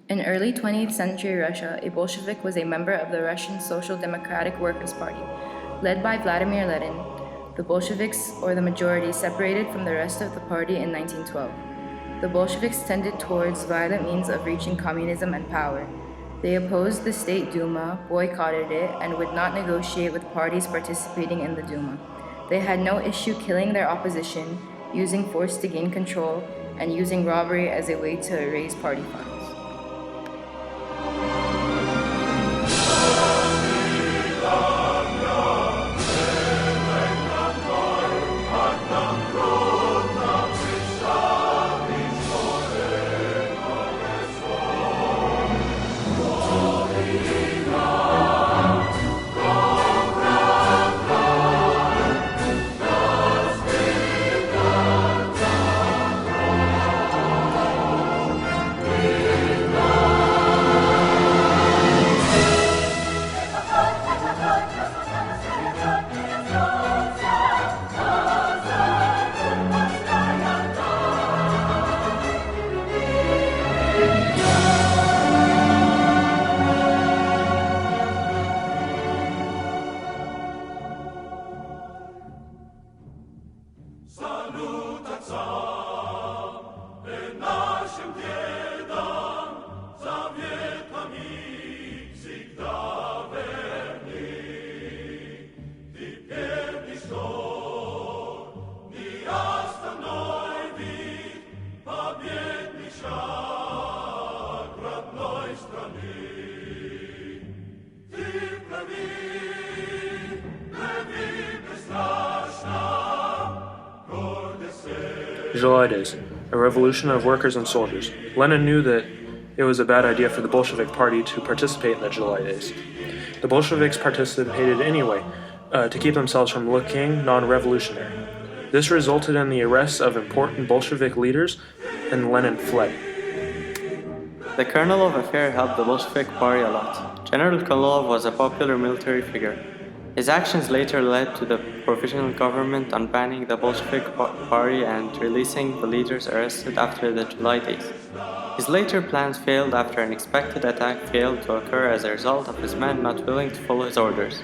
In early 20th century Russia, a Bolshevik was a member of the Russian Social Democratic Workers' Party. Led by Vladimir Lenin, the Bolsheviks, or the majority, separated from the rest of the party in 1912. The Bolsheviks tended towards violent means of reaching communism and power. They opposed the State Duma, boycotted it, and would not negotiate with parties participating in the Duma. They had no issue killing their opposition, using force to gain control, and using robbery as a way to raise party funds. July Days, a revolution of workers and soldiers. Lenin knew that it was a bad idea for the Bolshevik Party to participate in the July Days. The Bolsheviks participated anyway, to keep themselves from looking non-revolutionary. This resulted in the arrests of important Bolshevik leaders, and Lenin fled. The kernel of affair helped the Bolshevik Party a lot. General Krylov was a popular military figure. His actions later led to the provisional government unbanning the Bolshevik Party and releasing the leaders arrested after the July Days. His later plans failed after an expected attack failed to occur as a result of his men not willing to follow his orders.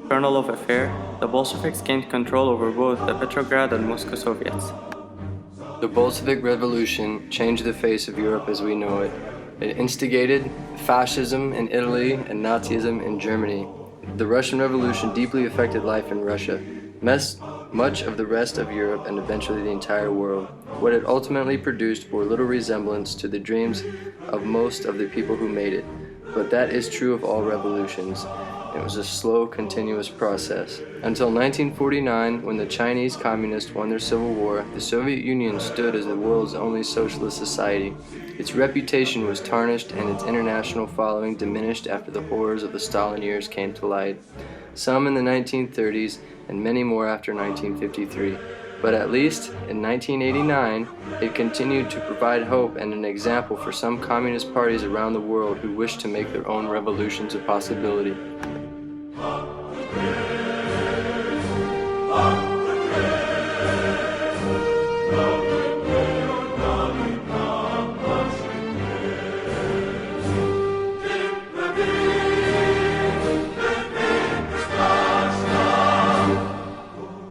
Kernel of affair, the Bolsheviks gained control over both the Petrograd and Moscow Soviets. The Bolshevik Revolution changed the face of Europe as we know it. It instigated fascism in Italy and Nazism in Germany. The Russian Revolution deeply affected life in Russia, much of the rest of Europe, and eventually the entire world. What it ultimately produced bore little resemblance to the dreams of most of the people who made it, but that is true of all revolutions. It was a slow, continuous process. Until 1949, when the Chinese communists won their civil war, the Soviet Union stood as the world's only socialist society. Its reputation was tarnished and its international following diminished after the horrors of the Stalin years came to light. Some in the 1930s and many more after 1953. But at least in 1989, it continued to provide hope and an example for some communist parties around the world who wish to make their own revolutions a possibility.